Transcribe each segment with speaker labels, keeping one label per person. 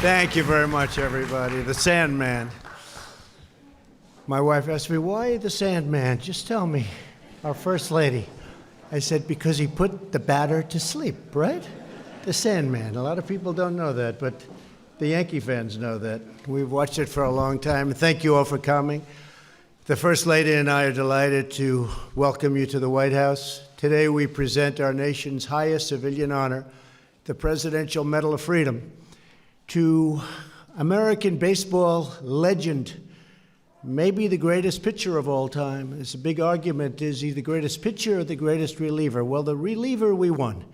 Speaker 1: Thank you very much, everybody. The Sandman. My wife asked me, why the Sandman? Just tell me. Our First Lady. I said, because he put the batter to sleep, right? The Sandman. A lot of people don't know that, but the Yankee fans know that. We've watched it for a long time. Thank you all for coming. The First Lady and I are delighted to welcome you to the White House. Today we present our nation's highest civilian honor, the Presidential Medal of Freedom, to American baseball legend, maybe the greatest pitcher of all time. It's a big argument, is he the greatest pitcher or the greatest reliever? Well, the reliever we won,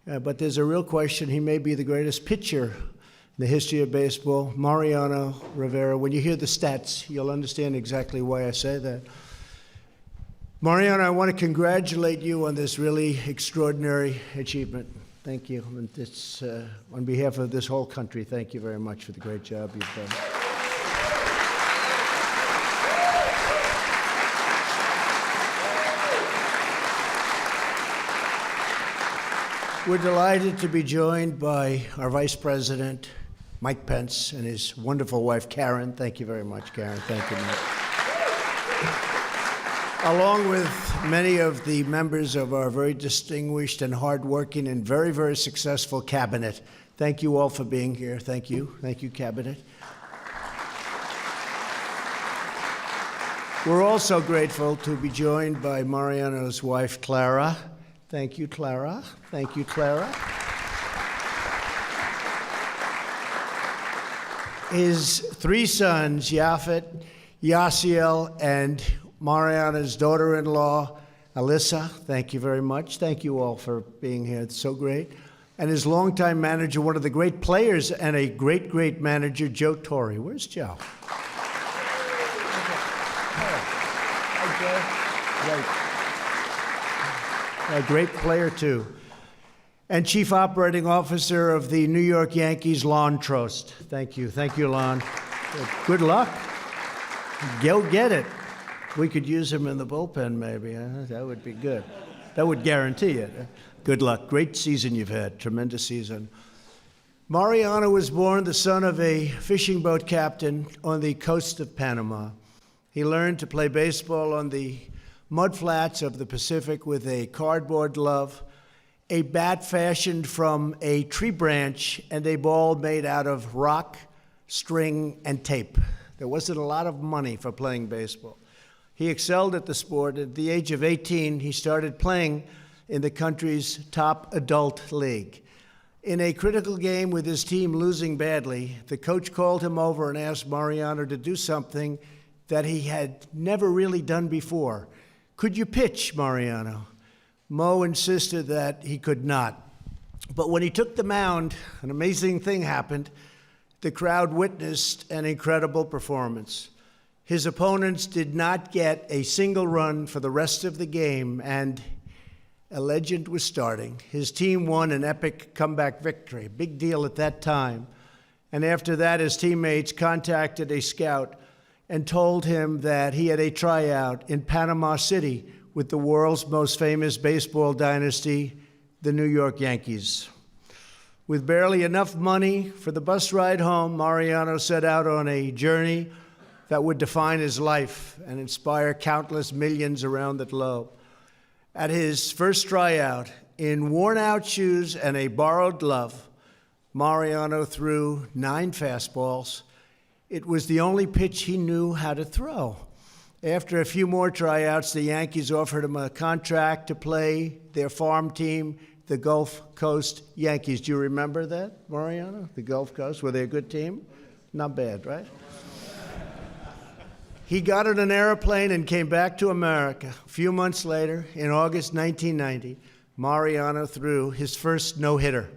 Speaker 1: but there's a real question. He may be the greatest pitcher in the history of baseball, Mariano Rivera. When you hear the stats, you'll understand exactly why I say that. Mariano, I want to congratulate you on this really extraordinary achievement. Thank you. And it's, on behalf of this whole country, thank you very much for the great job you've done. We're delighted to be joined by our Vice President, Mike Pence, and his wonderful wife, Karen. Thank you very much, Karen. Thank you, Mike. Along with many of the members of our very distinguished and hardworking and very, very successful cabinet. Thank you all for being here. Thank you. Thank you, cabinet. We're also grateful to be joined by Mariano's wife, Clara. Thank you, Clara. Thank you, Clara. His three sons, Yafet, Yasiel, and Mariana's daughter-in-law, Alyssa. Thank you very much. Thank you all for being here. It's so great. And his longtime manager, one of the great players and a great, great manager, Joe Torre. Where's Joe? Hi, Joe. A great player, too. And Chief Operating Officer of the New York Yankees, Lon Trost. Thank you. Thank you, Lon. Good luck. Go get it. We could use him in the bullpen, maybe. That would be good. That would guarantee it. Good luck. Great season you've had. Tremendous season. Mariano was born the son of a fishing boat captain on the coast of Panama. He learned to play baseball on the mudflats of the Pacific with a cardboard glove, a bat fashioned from a tree branch, and a ball made out of rock, string, and tape. There wasn't a lot of money for playing baseball. He excelled at the sport. At the age of 18, he started playing in the country's top adult league. In a critical game with his team losing badly, the coach called him over and asked Mariano to do something that he had never really done before. Could you pitch, Mariano? Mo insisted that he could not. But when he took the mound, an amazing thing happened. The crowd witnessed an incredible performance. His opponents did not get a single run for the rest of the game, and a legend was starting. His team won an epic comeback victory, big deal at that time. And after that, his teammates contacted a scout and told him that he had a tryout in Panama City with the world's most famous baseball dynasty, the New York Yankees. With barely enough money for the bus ride home, Mariano set out on a journey that would define his life and inspire countless millions around the globe. At his first tryout, in worn-out shoes and a borrowed glove, Mariano threw 9 fastballs. It was the only pitch he knew how to throw. After a few more tryouts, the Yankees offered him a contract to play their farm team, the Gulf Coast Yankees. Do you remember that, Mariano? The Gulf Coast, were they a good team? Not bad, right? He got on an airplane and came back to America. A few months later, in August 1990, Mariano threw his first no-hitter.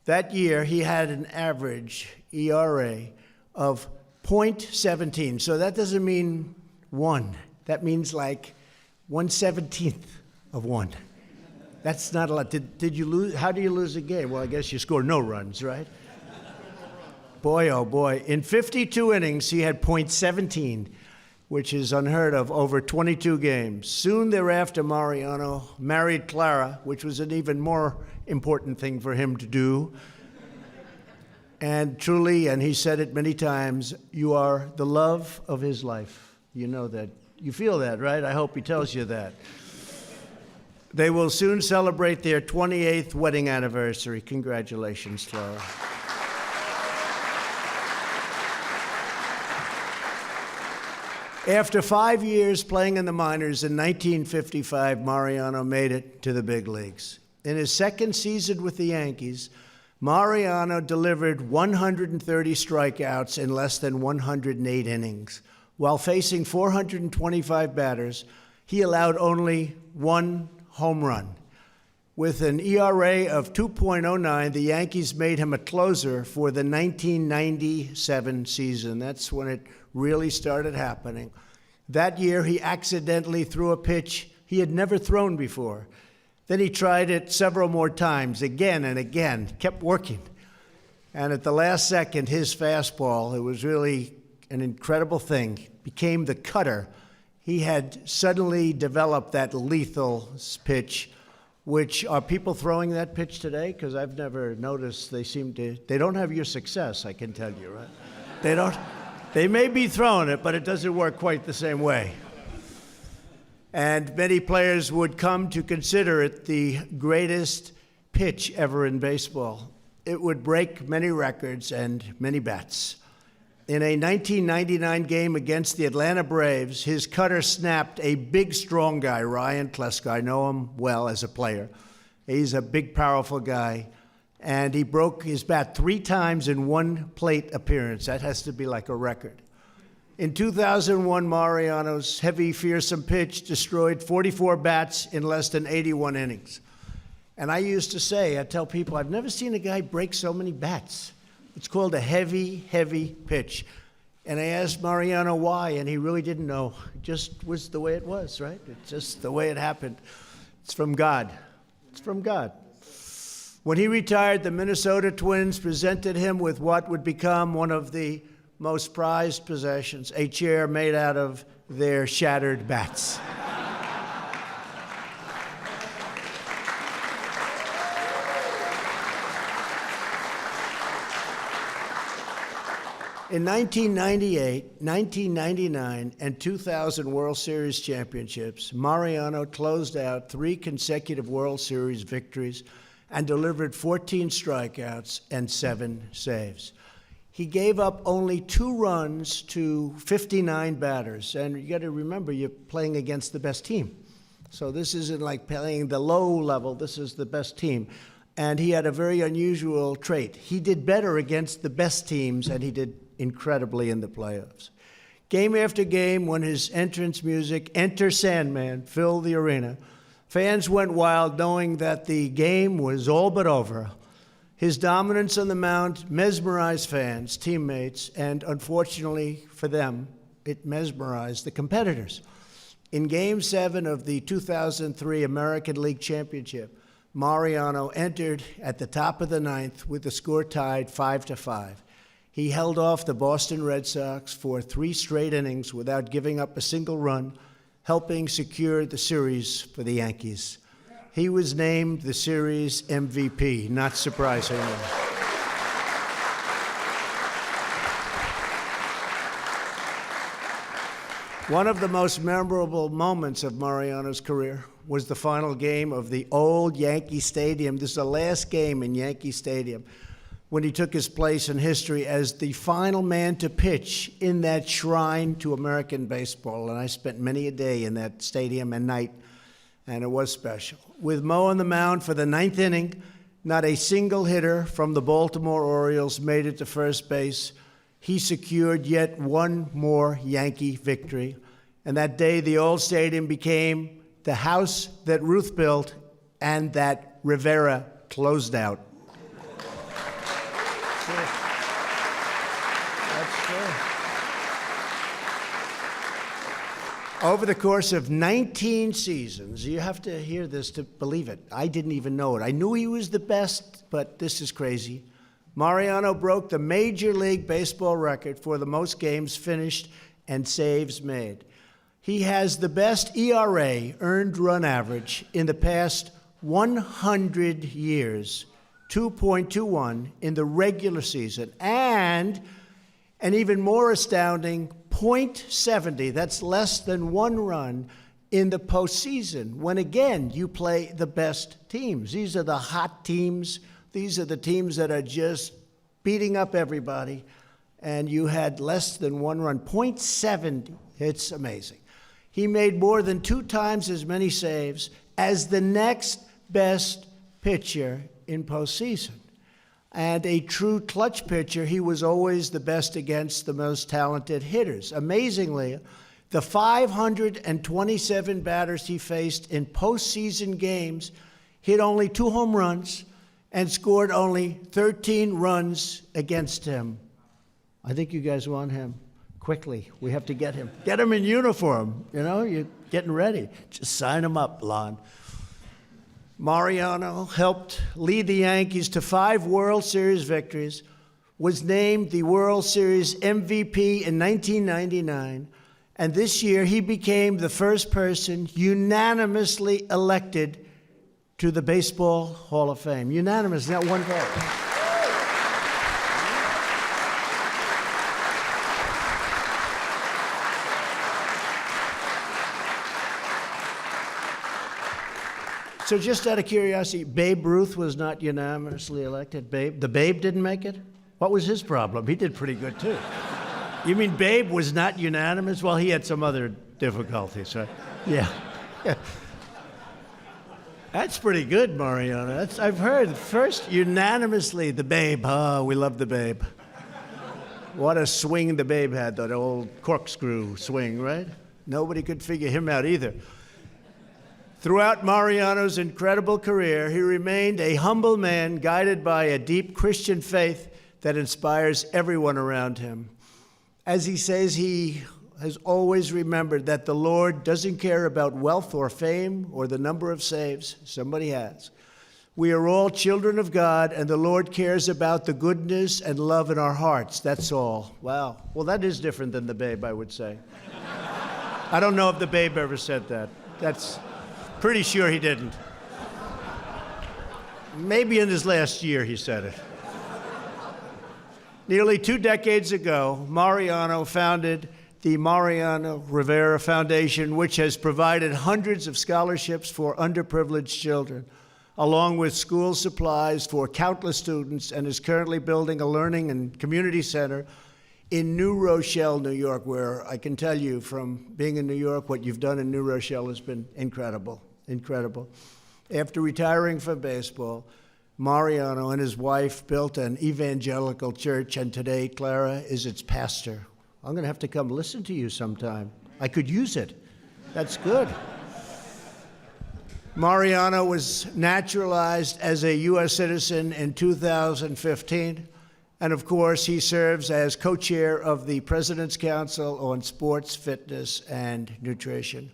Speaker 1: That year, he had an average ERA of .17. So that doesn't mean 1. That means like 1/17th of 1. That's not a lot. Did you lose? How do you lose a game? Well, I guess you score no runs, right? Boy, oh boy. In 52 innings, he had .17. Which is unheard of, over 22 games. Soon thereafter, Mariano married Clara, which was an even more important thing for him to do. And truly, and he said it many times, you are the love of his life. You know that. You feel that, right? I hope he tells you that. They will soon celebrate their 28th wedding anniversary. Congratulations, Clara. After 5 years playing in the minors in 1955, Mariano made it to the big leagues. In his second season with the Yankees, Mariano delivered 130 strikeouts in less than 108 innings. While facing 425 batters, he allowed only one home run. With an ERA of 2.09, the Yankees made him a closer for the 1997 season. That's when it really started happening. That year, he accidentally threw a pitch he had never thrown before. Then he tried it several more times, again and again, kept working. And at the last second, his fastball, it was really an incredible thing, became the cutter. He had suddenly developed that lethal pitch, which are people throwing that pitch today? Because I've never noticed they don't have your success, I can tell you, right? They may be throwing it, but it doesn't work quite the same way. And many players would come to consider it the greatest pitch ever in baseball. It would break many records and many bats. In a 1999 game against the Atlanta Braves, his cutter snapped a big, strong guy, Ryan Kleska. I know him well as a player. He's a big, powerful guy. And he broke his bat 3 times in one plate appearance. That has to be like a record. In 2001, Mariano's heavy, fearsome pitch destroyed 44 bats in less than 81 innings. And I used to say, I tell people, I've never seen a guy break so many bats. It's called a heavy, heavy pitch. And I asked Mariano why, and he really didn't know. It just was the way it was, right? It's just the way it happened. It's from God. It's from God. When he retired, the Minnesota Twins presented him with what would become one of the most prized possessions, a chair made out of their shattered bats. In 1998, 1999, and 2000 World Series championships, Mariano closed out 3 consecutive World Series victories and delivered 14 strikeouts and 7 saves. He gave up only 2 runs to 59 batters. And you got to remember, you're playing against the best team. So this isn't like playing the low level. This is the best team. And he had a very unusual trait. He did better against the best teams, and he did incredibly in the playoffs. Game after game, when his entrance music, Enter Sandman, filled the arena, fans went wild knowing that the game was all but over. His dominance on the mound mesmerized fans, teammates, and unfortunately for them, it mesmerized the competitors. In Game 7 of the 2003 American League Championship, Mariano entered at the top of the 9th with the score tied 5-5. He held off the Boston Red Sox for 3 straight innings without giving up a single run, helping secure the series for the Yankees. He was named the series MVP, not surprisingly. One of the most memorable moments of Mariano's career was the final game of the old Yankee Stadium. This is the last game in Yankee Stadium, when he took his place in history as the final man to pitch in that shrine to American baseball. And I spent many a day in that stadium and night, and it was special. With Mo on the mound for the 9th inning, not a single hitter from the Baltimore Orioles made it to first base. He secured yet one more Yankee victory. And that day, the old stadium became the house that Ruth built and that Rivera closed out. That's true. Over the course of 19 seasons, you have to hear this to believe it. I didn't even know it. I knew he was the best, but this is crazy. Mariano broke the Major League Baseball record for the most games finished and saves made. He has the best ERA, earned run average, in the past 100 years, 2.21 in the regular season, and an even more astounding .70, that's less than 1 run, in the postseason, when again you play the best teams. These are the hot teams. These are the teams that are just beating up everybody, and you had less than 1 run. .70, it's amazing. He made more than 2 times as many saves as the next best pitcher in postseason. And a true clutch pitcher, he was always the best against the most talented hitters. Amazingly, the 527 batters he faced in postseason games hit only 2 home runs and scored only 13 runs against him. I think you guys want him. Quickly, we have to get him. Get him in uniform. You know, you're getting ready. Just sign him up, Lon. Mariano helped lead the Yankees to 5 World Series victories, was named the World Series MVP in 1999, and this year he became the first person unanimously elected to the Baseball Hall of Fame. Unanimous, not one vote. So just out of curiosity, Babe Ruth was not unanimously elected? The Babe didn't make it? What was his problem? He did pretty good, too. You mean Babe was not unanimous? Well, he had some other difficulties, right? Yeah. That's pretty good, Mariano. I've heard. First, unanimously, the Babe. Oh, we love the Babe. What a swing the Babe had, that old corkscrew swing, right? Nobody could figure him out either. Throughout Mariano's incredible career, he remained a humble man guided by a deep Christian faith that inspires everyone around him. As he says, he has always remembered that the Lord doesn't care about wealth or fame or the number of saves. Somebody has. We are all children of God, and the Lord cares about the goodness and love in our hearts. That's all. Wow. Well, that is different than the Babe, I would say. I don't know if the Babe ever said that. That's pretty sure he didn't. Maybe in his last year he said it. Nearly 2 decades ago, Mariano founded the Mariano Rivera Foundation, which has provided hundreds of scholarships for underprivileged children, along with school supplies for countless students, and is currently building a learning and community center in New Rochelle, New York, where I can tell you from being in New York, what you've done in New Rochelle has been incredible, incredible. After retiring from baseball, Mariano and his wife built an evangelical church, and today Clara is its pastor. I'm going to have to come listen to you sometime. I could use it. That's good. Mariano was naturalized as a U.S. citizen in 2015. And of course, he serves as co-chair of the President's Council on Sports, Fitness, and Nutrition.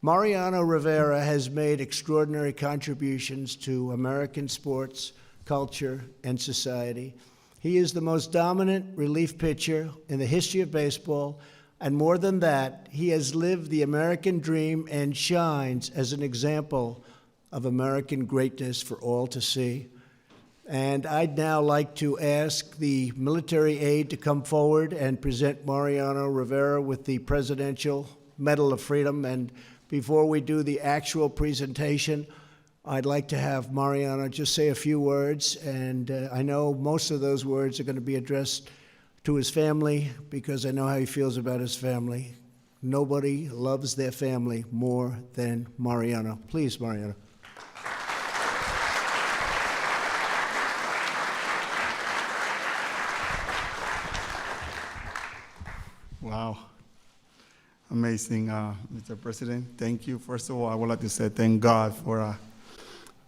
Speaker 1: Mariano Rivera has made extraordinary contributions to American sports, culture, and society. He is the most dominant relief pitcher in the history of baseball, and more than that, he has lived the American dream and shines as an example of American greatness for all to see. And I'd now like to ask the military aide to come forward and present Mariano Rivera with the Presidential Medal of Freedom. And before we do the actual presentation, I'd like to have Mariano just say a few words. And I know most of those words are going to be addressed to his family, because I know how he feels about his family. Nobody loves their family more than Mariano. Please, Mariano.
Speaker 2: Wow. Amazing, Mr. President. Thank you. First of all, I would like to say thank God for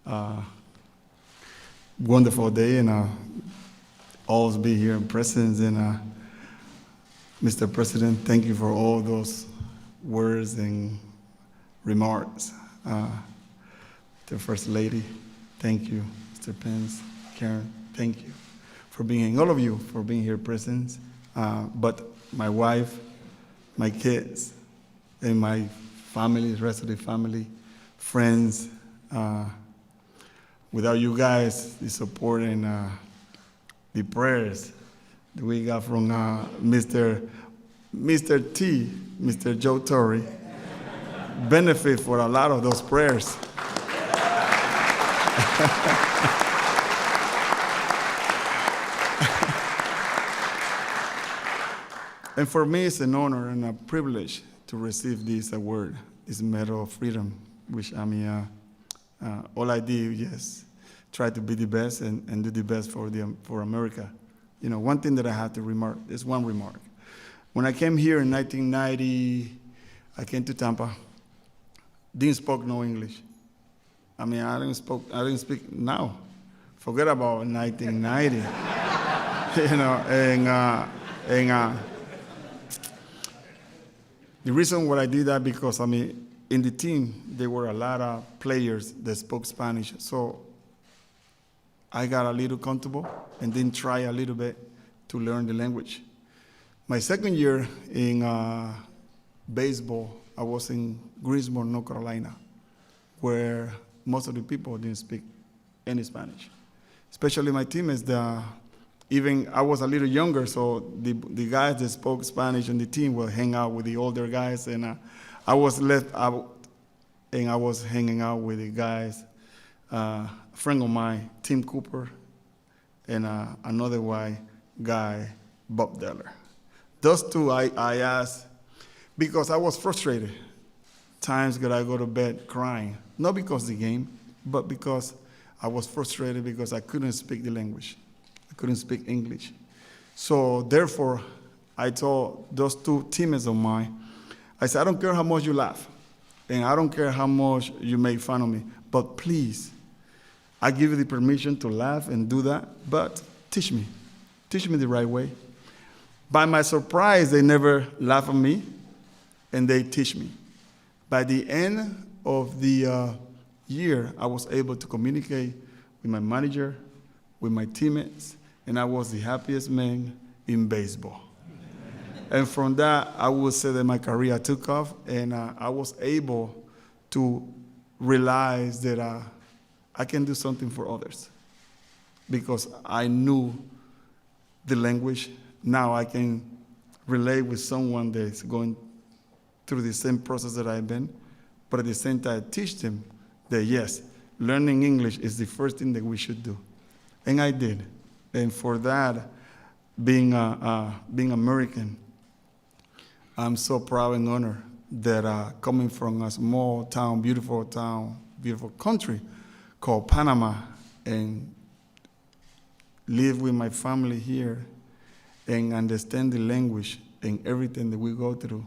Speaker 2: a wonderful day, and always be here in presence. And Mr. President, thank you for all those words and remarks. The First Lady, thank you. Mr. Pence, Karen, thank you for being, all of you, for being here present. But my wife, my kids, and my family, the rest of the family, friends, without you guys, the support and the prayers that we got from Mr. Joe Torre, benefit for a lot of those prayers. And for me, it's an honor and a privilege to receive this award, this Medal of Freedom, which all I did is try to be the best and do the best for America. You know, one thing that I have to remark, is one remark. When I came here in 1990, I came to Tampa, didn't speak no English. I didn't speak now. Forget about 1990. You know, the reason why I did that because, in the team, there were a lot of players that spoke Spanish. So I got a little comfortable and then try a little bit to learn the language. My second year in baseball, I was in Greensboro, North Carolina, where most of the people didn't speak any Spanish. Especially my teammates, even I was a little younger, so the guys that spoke Spanish on the team would hang out with the older guys, and I was left out, and I was hanging out with the guys, a friend of mine, Tim Cooper, and another white guy, Bob Deller. Those two I asked because I was frustrated. Times that I go to bed crying, not because of the game, but because I was frustrated because I couldn't speak the language. I couldn't speak English. So therefore, I told those two teammates of mine, I said, I don't care how much you laugh, and I don't care how much you make fun of me, but please, I give you the permission to laugh and do that, but teach me the right way. By my surprise, they never laugh at me, and they teach me. By the end of the year, I was able to communicate with my manager, with my teammates, and I was the happiest man in baseball. And from that, I would say that my career took off, and I was able to realize that I can do something for others because I knew the language. Now I can relate with someone that's going through the same process that I've been, but at the same time, teach them that yes, learning English is the first thing that we should do. And I did. And for that, being American, I'm so proud and honored that coming from a small town, beautiful country called Panama, and live with my family here and understand the language and everything that we go through,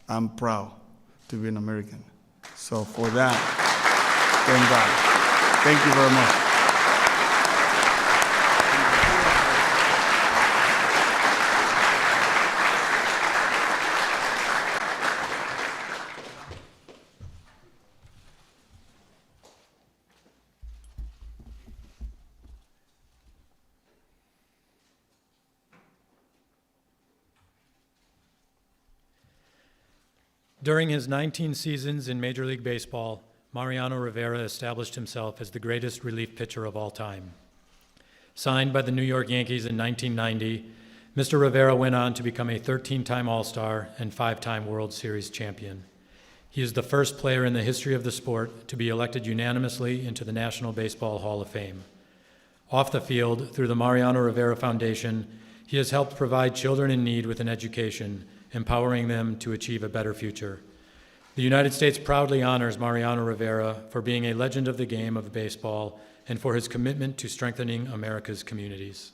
Speaker 2: I'm proud to be an American. So for that, thank God. Thank you very much.
Speaker 3: During his 19 seasons in Major League Baseball, Mariano Rivera established himself as the greatest relief pitcher of all time. Signed by the New York Yankees in 1990, Mr. Rivera went on to become a 13-time All-Star and 5-time World Series champion. He is the first player in the history of the sport to be elected unanimously into the National Baseball Hall of Fame. Off the field, through the Mariano Rivera Foundation, he has helped provide children in need with an education, empowering them to achieve a better future. The United States proudly honors Mariano Rivera for being a legend of the game of baseball and for his commitment to strengthening America's communities.